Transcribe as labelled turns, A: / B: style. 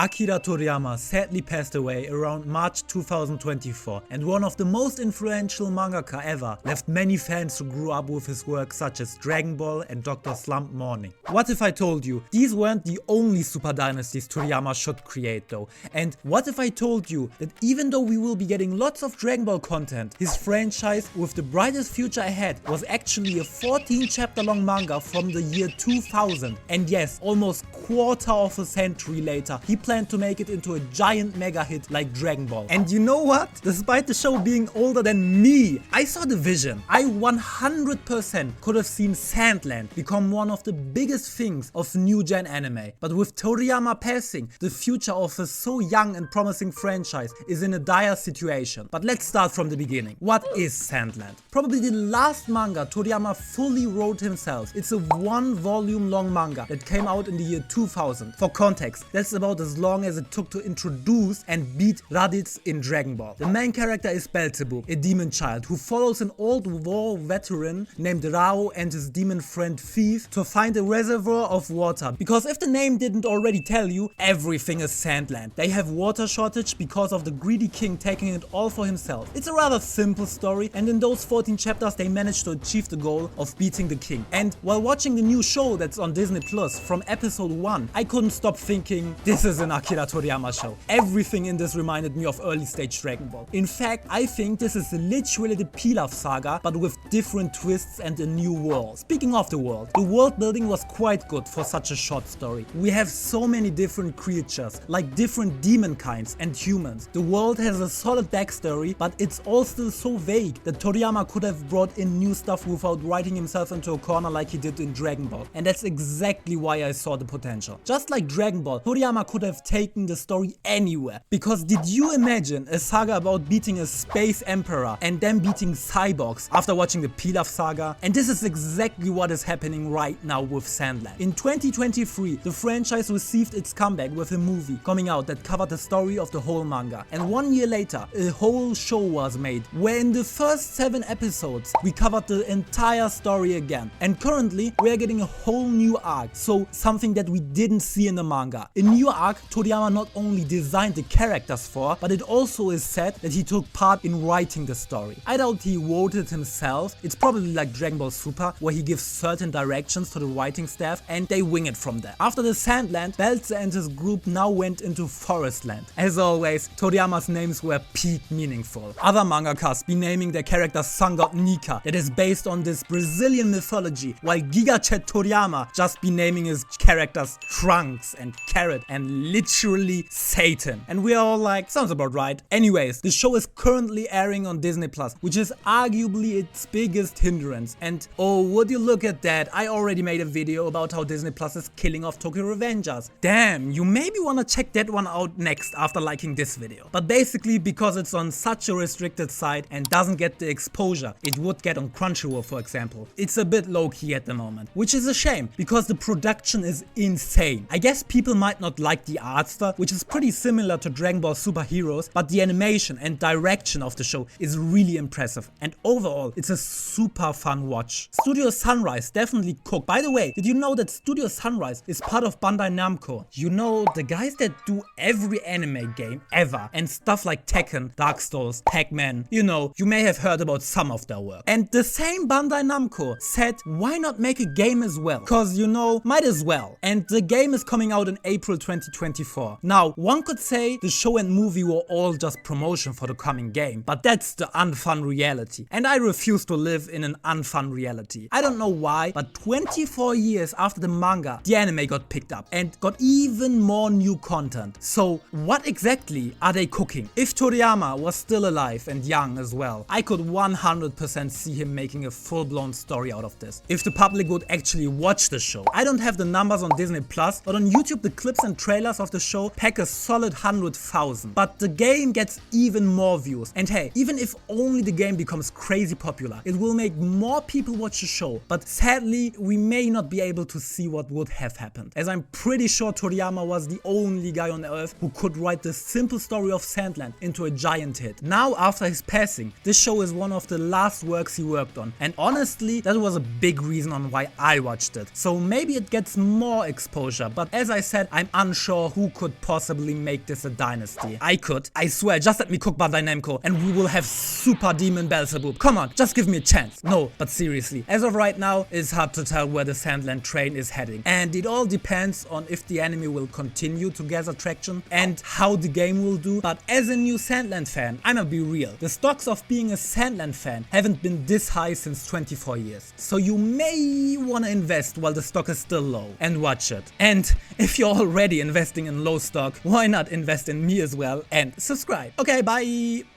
A: Akira Toriyama sadly passed away around March 2024, and one of the most influential mangaka ever, left many fans who grew up with his work such as Dragon Ball and Dr Slump mourning. What if I told you these weren't the only super dynasties Toriyama should create though? And what if I told you that even though we will be getting lots of Dragon Ball content, his franchise with the brightest future ahead was actually a 14 chapter long manga from the year 2000, and yes, almost quarter of a century later, he planned to make it into a giant mega hit like Dragon Ball. And you know what? Despite the show being older than me, I saw the vision. I 100% could have seen Sandland become one of the biggest things of new gen anime. But with Toriyama passing, the future of a so young and promising franchise is in a dire situation. But let's start from the beginning. What is Sandland? Probably the last manga Toriyama fully wrote himself. It's a 1-volume long manga that came out in the year 2000. For context, that's about as long as it took to introduce and beat Raditz in Dragon Ball. The main character is Belzebub, a demon child who follows an old war veteran named Rao and his demon friend Thief to find a reservoir of water. Because if the name didn't already tell you, everything is Sandland. They have water shortage because of the greedy king taking it all for himself. It's a rather simple story, and in those 14 chapters they managed to achieve the goal of beating the king. And while watching the new show that's on Disney Plus from episode 1, I couldn't stop thinking, this is an Akira Toriyama show. Everything in this reminded me of early stage Dragon Ball. In fact, I think this is literally the Pilaf saga, but with different twists and a new world. Speaking of the world building was quite good for such a short story. We have so many different creatures, like different demon kinds and humans. The world has a solid backstory, but it's all still so vague that Toriyama could have brought in new stuff without writing himself into a corner like he did in Dragon Ball. And that's exactly why I saw the potential. Just like Dragon Ball, Toriyama could have taken the story anywhere. Because did you imagine a saga about beating a space emperor and then beating cyborgs after watching the Pilaf saga? And this is exactly what is happening right now with Sandland. In 2023, the franchise received its comeback with a movie coming out that covered the story of the whole manga. And 1 year later, a whole show was made, where in the first 7 episodes, we covered the entire story again. And currently, we are getting a whole new arc, so something that we didn't see in the manga. A new arc Toriyama not only designed the characters for, but it also is said that he took part in writing the story. I doubt he wrote it himself. It's probably like Dragon Ball Super, where he gives certain directions to the writing staff and they wing it from there. After the Sandland, Belze and his group now went into Forestland. As always, Toriyama's names were peak meaningful. Other mangakas be naming their character Sun God Nika, that is based on this Brazilian mythology, while Gigachet Toriyama just be naming his characters Trunks and Carrot and literally Satan. And we're all like, sounds about right. Anyways, the show is currently airing on Disney Plus, which is arguably its biggest hindrance. And oh, would you look at that, I already made a video about how Disney Plus is killing off Tokyo Revengers. Damn, you maybe wanna check that one out next after liking this video. But basically, because it's on such a restricted site and doesn't get the exposure it would get on Crunchyroll, for example, it's a bit low-key at the moment, which is a shame because the production is insane. I guess people might not like the art style, which is pretty similar to Dragon Ball Super Heroes, but the animation and direction of the show is really impressive, and overall it's a super fun watch. Studio Sunrise definitely cooked. By the way, did you know that Studio Sunrise is part of Bandai Namco? You know, the guys that do every anime game ever and stuff like Tekken, Darkstalkers, Pac-Man. You know, you may have heard about some of their work. And the same Bandai Namco said, why not make a game as well? Cause you know, might as well. And the game is coming out in April 2024. Now, one could say the show and movie were all just promotion for the coming game, but that's the unfun reality. And I refuse to live in an unfun reality. I don't know why, but 24 years after the manga, the anime got picked up and got even more new content. So what exactly are they cooking? If Toriyama was still alive and young as well, I could 100% see him making a full-blown story out of this. If the public would actually watch the show. I don't have the numbers on Disney Plus, but on YouTube the clips and trailers of the show pack a solid 100,000. But the game gets even more views. And hey, even if only the game becomes crazy popular, it will make more people watch the show. But sadly, we may not be able to see what would have happened, as I'm pretty sure Toriyama was the only guy on earth who could write the simple story of Sandland into a giant hit. Now, after his passing, this show is one of the last works he worked on, and honestly, that was a big reason on why I watched it. So maybe it gets more exposure, but as I said, I'm unsure sure who could possibly make this a dynasty. I could. I swear, just let me cook Bandai Namco and we will have Super Demon Beelzebub. Come on, just give me a chance. No, but seriously, as of right now, it's hard to tell where the Sandland train is heading. And it all depends on if the anime will continue to gather traction and how the game will do. But as a new Sandland fan, I'ma be real. The stocks of being a Sandland fan haven't been this high since 24 years. So you may wanna invest while the stock is still low and watch it. And if you're already investing in low stock, why not invest in me as well and subscribe? Okay, bye!